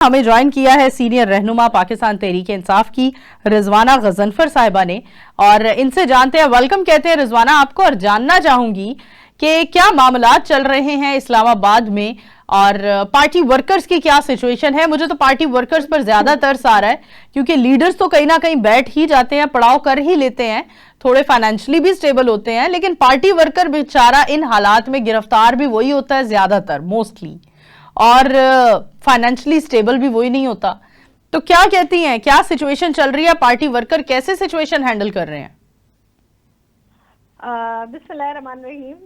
हमें ज्वाइन किया है सीनियर रहनुमा पाकिस्तान तहरीक इंसाफ की रिजवाना गजनफर साहिबा ने, और इनसे जानते हैं, वेलकम कहते हैं रिजवाना आपको, और जानना चाहूंगी कि क्या मामलात चल रहे हैं इस्लामाबाद में और पार्टी वर्कर्स की क्या सिचुएशन है। मुझे तो पार्टी वर्कर्स पर ज्यादा तरस आ रहा है क्योंकि लीडर्स तो कहीं ना कहीं बैठ ही जाते हैं, पड़ाव कर ही लेते हैं, थोड़े फाइनेंशियली भी स्टेबल होते हैं, लेकिन पार्टी वर्कर बेचारा इन हालात में गिरफ्तार भी वही होता है ज्यादातर, मोस्टली, और फाइनेंशियली स्टेबल भी वही नहीं होता। तो क्या कहती हैं, क्या सिचुएशन चल रही है, पार्टी वर्कर कैसे सिचुएशन हैंडल कर रहे हैं? बिस्मिल्लाहिर्रहमानिर्रहीम।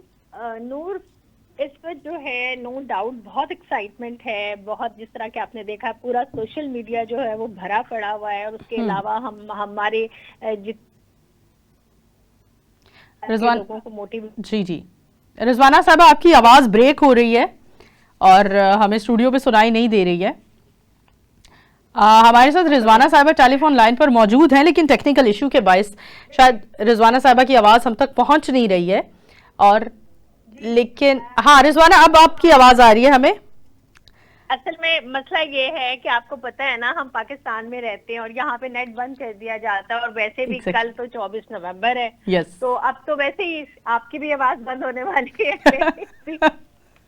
नूर, इस वक्त जो है नो डाउट बहुत एक्साइटमेंट है, बहुत, जिस तरह के आपने देखा पूरा सोशल मीडिया जो है वो भरा पड़ा हुआ है, और उसके अलावा हमारे लोगों को मोटिवेट। जी रिजवाना साहब, आपकी आवाज ब्रेक हो रही है और हमें स्टूडियो पे सुनाई नहीं दे रही है। हमारे साथ रिजवाना साहिबा टेलीफोन लाइन पर मौजूद हैं, लेकिन टेक्निकल इशू के बायस शायद रिजवाना साहिबा की आवाज हम तक पहुंच नहीं रही है। और लेकिन हाँ रिजवाना, अब आपकी आवाज आ रही है हमें। असल में मसला ये है कि आपको पता है ना, हम पाकिस्तान में रहते हैं और यहाँ पे नेट बंद कर दिया जाता है, और वैसे भी कल तो 24 नवंबर है। yes. तो अब तो वैसे ही आपकी भी आवाज बंद होने वाली है।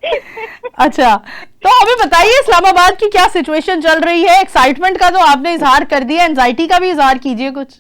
अच्छा, तो हमें बताइए इस्लामाबाद की क्या सिचुएशन चल रही है। एक्साइटमेंट का तो आपने इजहार कर दिया, एंजाइटी का भी इजहार कीजिए कुछ।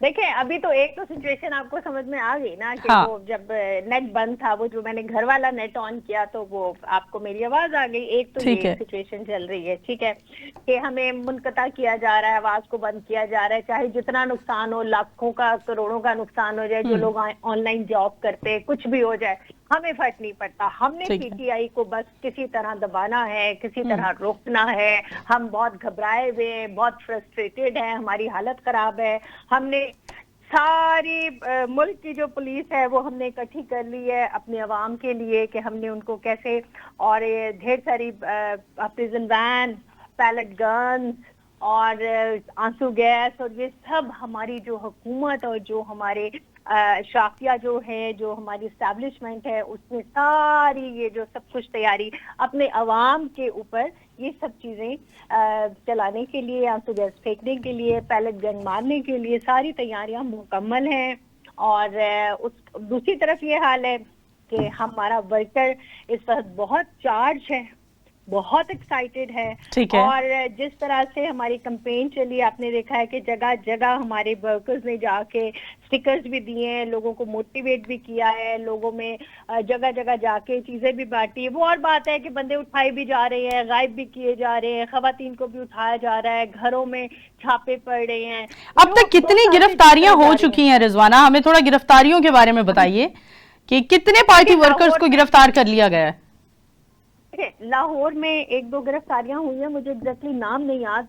देखें, अभी तो एक तो सिचुएशन आपको समझ में आ गई ना कि हाँ। वो जब नेट बंद था, वो जो मैंने घर वाला नेट ऑन किया तो वो आपको मेरी आवाज आ गई। एक तो ये सिचुएशन चल रही है, ठीक है, कि हमें मुनकता किया जा रहा है, आवाज को बंद किया जा रहा है, चाहे जितना नुकसान हो, लाखों का करोड़ों का नुकसान हो जाए, जो लोग ऑनलाइन जॉब करते हैं, कुछ भी हो जाए, हमें फर्क नहीं पड़ता। हमने पीटीआई को बस किसी तरह दबाना है, किसी तरह रोकना है। हम बहुत घबराए हुए हैं, बहुत फ्रस्ट्रेटेड हैं, हमारी हालत खराब है। हमने सारी मुल्क की जो पुलिस है वो हमने इकट्ठी कर ली है अपने अवाम के लिए कि हमने उनको कैसे, और ये ढेर सारी प्रिजन वैन, पैलेट गन्स और आंसू गैस, और ये सब हमारी जो हुकूमत और जो हमारे शाफिया जो है, जो हमारी एस्टैब्लिशमेंट है, उसमें सारी ये जो सब कुछ तैयारी अपने अवाम के ऊपर, ये सब चीजें चलाने के लिए, आंसू गैस फेंकने के लिए, पैलेट गन मारने के लिए सारी तैयारियां मुकम्मल हैं। और उस दूसरी तरफ ये हाल है कि हमारा वर्कर इस वक्त बहुत चार्ज है, बहुत एक्साइटेड है। और जिस तरह से हमारी कैंपेन चली, आपने देखा है कि जगह जगह हमारे वर्कर्स ने जाके स्टिकर्स भी दिए हैं, लोगों को मोटिवेट भी किया है, लोगों में जगह जगह जाके चीजें भी बांटी है। वो और बात है कि बंदे उठाए भी जा रहे हैं, गायब भी किए जा रहे हैं, खवातीन को भी उठाया जा रहा है, घरों में छापे पड़ रहे हैं। अब तक कितनी गिरफ्तारियां हो चुकी हैं रिजवाना? हमें थोड़ा गिरफ्तारियों के बारे में बताइए कि कितने पार्टी वर्कर्स को गिरफ्तार कर लिया गया है। लाहौर में एक दो गिरफ्तारियां हुई हैं, मुझे एग्जैक्टली नाम नहीं याद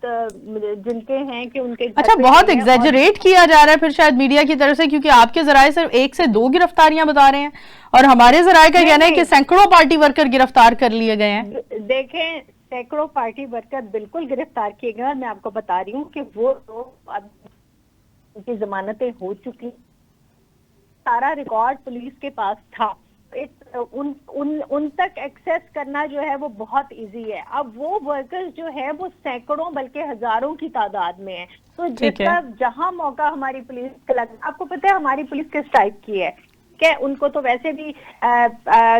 जिनके हैं कि उनके। अच्छा, बहुत एग्जैजरेट किया जा रहा है फिर शायद मीडिया की तरफ से, क्योंकि आपके जराये सिर्फ 1 से 2 गिरफ्तारियां बता रहे हैं और हमारे जराये का कहना है कि सैकड़ों पार्टी वर्कर गिरफ्तार कर लिए गए हैं। देखें, सैकड़ों पार्टी वर्कर बिल्कुल गिरफ्तार किए गए, मैं आपको बता रही हूँ कि वो तो अब उनकी जमानतें हो चुकी, सारा रिकॉर्ड पुलिस के पास था। उन तक एक्सेस करना जो है वो बहुत इजी है। अब वो वर्कर्स जो है वो सैकड़ों बल्कि हजारों की तादाद में है। तो जितना जहां मौका हमारी पुलिस को लगा, आपको पता है हमारी पुलिस किस टाइप की है, क्या उनको तो वैसे भी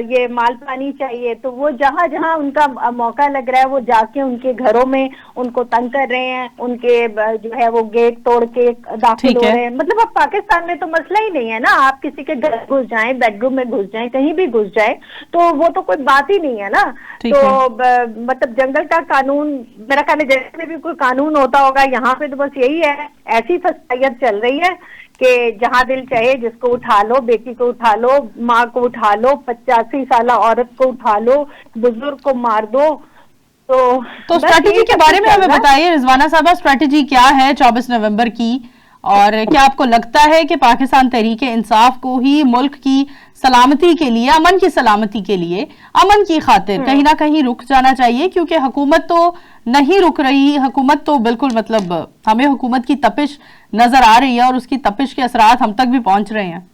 ये माल पानी चाहिए, तो वो जहां जहां उनका मौका लग रहा है वो जाके उनके घरों में उनको तंग कर रहे हैं, उनके जो है वो गेट तोड़ के दाखिल हो रहे हैं। मतलब अब पाकिस्तान में तो मसला ही नहीं है ना, आप किसी के घर घुस जाएं, बेडरूम में घुस जाएं, कहीं भी घुस जाएं, तो वो तो कोई बात ही नहीं है ना। तो मतलब जंगल का कानून, मेरा ख्याल है जैसे में भी कोई कानून होता होगा, यहाँ पे तो बस यही है, ऐसी फसाइयत चल रही है कि जहां दिल चाहे जिसको उठा लो, बेटी को उठा लो, माँ को उठा लो, 85 साल औरत को उठा लो, बुजुर्ग को मार दो। तो स्ट्रैटेजी के बारे में हमें बताइए रिजवाना साहबा, स्ट्रैटेजी क्या है 24 नवंबर की, और क्या आपको लगता है कि पाकिस्तान तहरीक इंसाफ को ही मुल्क की सलामती के लिए, अमन की सलामती के लिए, अमन की खातिर कहीं ना कहीं रुक जाना चाहिए? क्योंकि हुकूमत तो नहीं रुक रही, हुकूमत तो बिल्कुल, मतलब हमें हुकूमत की तपिश नजर आ रही है और उसकी तपिश के असरात हम तक भी पहुंच रहे हैं।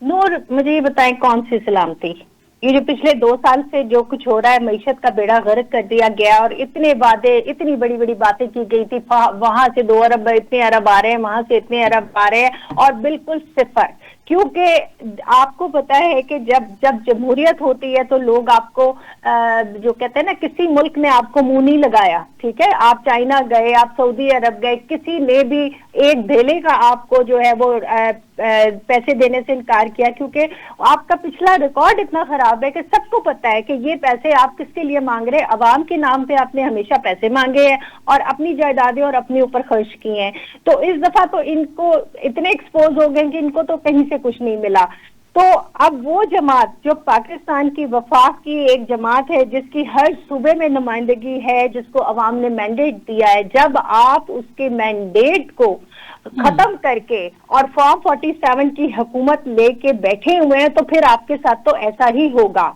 नूर, मुझे ये बताएं कौन सी सलामती? ये जो पिछले 2 साल से जो कुछ हो रहा है, मईशत का बेड़ा गर्क कर दिया गया और इतने वादे, इतनी बड़ी बड़ी बातें की गई थी, वहां से 2 अरब इतने अरब आ रहे हैं, वहां से इतने अरब आ रहे हैं और बिल्कुल सिफर। क्योंकि आपको पता है कि जब जमहूरियत होती है तो लोग आपको जो कहते हैं ना, किसी मुल्क ने आपको मुंह नहीं लगाया, ठीक है। आप चाइना गए, आप सऊदी अरब गए, किसी ने भी एक धेले का आपको जो है वो पैसे देने से इनकार किया, क्योंकि आपका पिछला रिकॉर्ड इतना खराब है कि सबको पता है कि ये पैसे आप किसके लिए मांग रहे हैं। अवाम के नाम पे आपने हमेशा पैसे मांगे हैं और अपनी जायदादें और अपने ऊपर खर्च किए हैं। तो इस दफा तो इनको इतने एक्सपोज हो गए कि इनको तो कहीं से कुछ नहीं मिला। तो अब वो जमात जो पाकिस्तान की वफाक की एक जमात है, जिसकी हर सूबे में नुमाइंदगी है, जिसको अवाम ने मैंडेट दिया है, जब आप उसके मैंडेट को खत्म करके और फॉर्म 47 की हुकूमत लेके बैठे हुए हैं, तो फिर आपके साथ तो ऐसा ही होगा।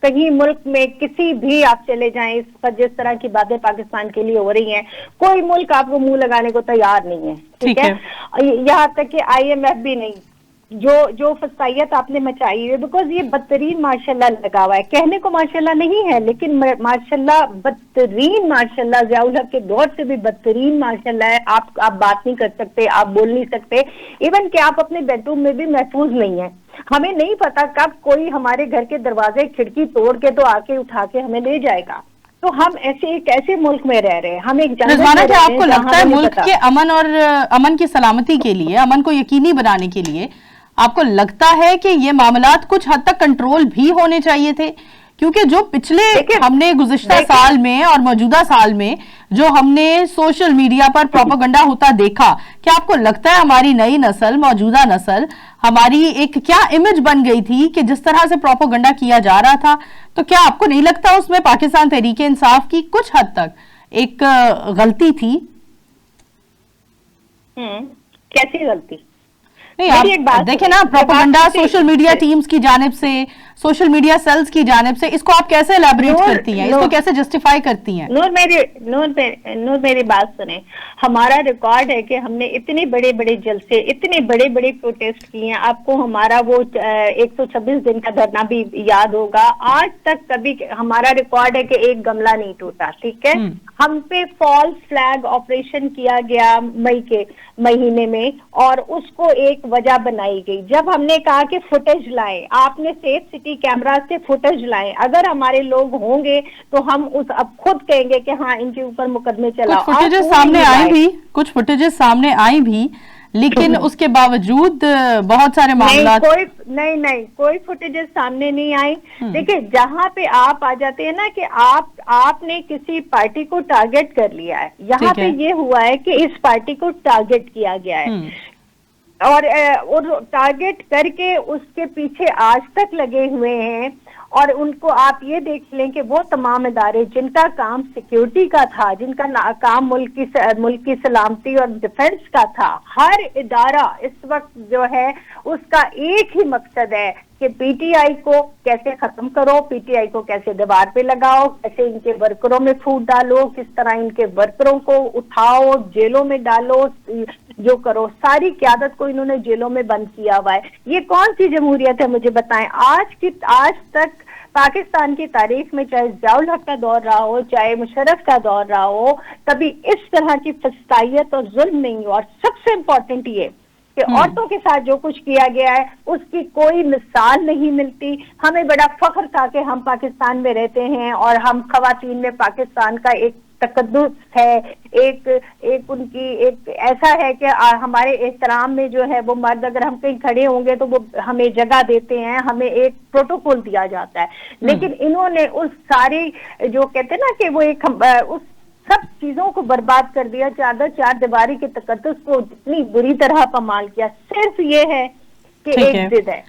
कहीं मुल्क में किसी भी आप चले जाएं, इस पर जिस तरह की बातें पाकिस्तान के लिए हो रही हैं, कोई मुल्क आपको मुंह लगाने को तैयार नहीं है, ठीक है। यहाँ तक कि IMF भी नहीं। जो फसाइयत आपने मचाई है, बिकॉज ये बदतरीन माशाल्लाह लगा हुआ है, कहने को माशाल्लाह नहीं है, लेकिन माशाल्लाह बदतरीन, माशाल्लाह ज़ियाउल हक के दौर से भी बदतरीन माशाल्लाह है। आप बात नहीं कर सकते, आप बोल नहीं सकते, इवन कि आप अपने बेडरूम में भी महफूज नहीं है। हमें नहीं पता कब कोई हमारे घर के दरवाजे खिड़की तोड़ के तो आके उठा के हमें ले जाएगा। तो हम एक ऐसे मुल्क में रह रहे हैं, हम एक रिजवाना, क्या आपको लगता है मुल्क के अमन और अमन की सलामती के लिए, अमन को यकीनी बनाने के लिए आपको लगता है कि ये मामलात कुछ हद तक कंट्रोल भी होने चाहिए थे? क्योंकि जो पिछले हमने गुज़िश्ता साल में और मौजूदा साल में जो हमने सोशल मीडिया पर प्रोपेगेंडा होता देखा, क्या आपको लगता है हमारी नई नस्ल, मौजूदा नस्ल, हमारी एक क्या इमेज बन गई थी कि जिस तरह से प्रोपेगेंडा किया जा रहा था, तो क्या आपको नहीं लगता उसमें पाकिस्तान तहरीक इंसाफ की कुछ हद तक एक गलती थी? कैसी गलती? नहीं, आप देखें ना, प्रोपेगेंडा सोशल मीडिया टीम्स की जानिब से, सोशल मीडिया सेल्स की जानिब से, इसको आप कैसे एलैबोरेट करती हैं, इसको कैसे जस्टिफाई करती हैं? नूर मेरी बात सुने। हमारा रिकॉर्ड है कि हमने इतने बड़े बड़े जलसे, इतने बड़े बड़े प्रोटेस्ट किए हैं। आपको हमारा वो 126 दिन का धरना भी याद होगा। आज तक कभी हमारा रिकॉर्ड है कि एक गमला नहीं टूटा, ठीक है। हम पे फॉल्स फ्लैग ऑपरेशन किया गया मई के महीने में और उसको एक वजह बनाई गई। जब हमने कहा कि फुटेज लाएं, आपने सेफ सिटी कैमरा से फुटेज लाएं, अगर हमारे लोग होंगे तो हम अब खुद कहेंगे कि हाँ, इनके ऊपर मुकदमे चलाओ। कुछ फुटेजेस सामने आई भी, कुछ फुटेजेस सामने आई भी, लेकिन उसके बावजूद बहुत सारे मामला कोई फुटेजेस सामने नहीं आई। देखिए, जहाँ पे आप आ जाते हैं ना कि आपने किसी पार्टी को टारगेट कर लिया है, यहाँ पे ये हुआ है कि इस पार्टी को टारगेट किया गया है और टारगेट करके उसके पीछे आज तक लगे हुए हैं। और उनको आप ये देख लें कि वो तमाम इदारे जिनका काम सिक्योरिटी का था, जिनका काम मुल्क की सलामती और डिफेंस का था, हर इदारा इस वक्त जो है उसका एक ही मकसद है कि PTI को कैसे खत्म करो, PTI को कैसे दीवार पे लगाओ, कैसे इनके वर्करों में फूट डालो, किस तरह इनके वर्करों को उठाओ, जेलों में डालो, जो करो। सारी क़यादत को इन्होंने जेलों में बंद किया हुआ है। ये कौन सी जमहूरियत है, मुझे बताएं। आज तक पाकिस्तान की तारीख में, चाहे ज़ियाउल हक का दौर रहा हो, चाहे मुशर्रफ का दौर रहा हो, कभी इस तरह की फसाइयत और जुल्म नहीं हुआ। और सबसे इम्पोर्टेंट ये कि औरतों के साथ जो कुछ किया गया है उसकी कोई मिसाल नहीं मिलती। हमें बड़ा फख्र था कि हम पाकिस्तान में रहते हैं और हम खवातीन में पाकिस्तान का एक तकद्दुस है, एक उनकी एक ऐसा है कि हमारे एहतराम में जो है वो मर्द, अगर हम कहीं खड़े होंगे तो वो हमें जगह देते हैं, हमें एक प्रोटोकॉल दिया जाता है। लेकिन इन्होंने उस सारी जो कहते हैं ना कि वो एक उस सब चीजों को बर्बाद कर दिया। चार दीवारी के तकद्दुस को इतनी बुरी तरह पमाल किया। सिर्फ ये है कि एक जिद है।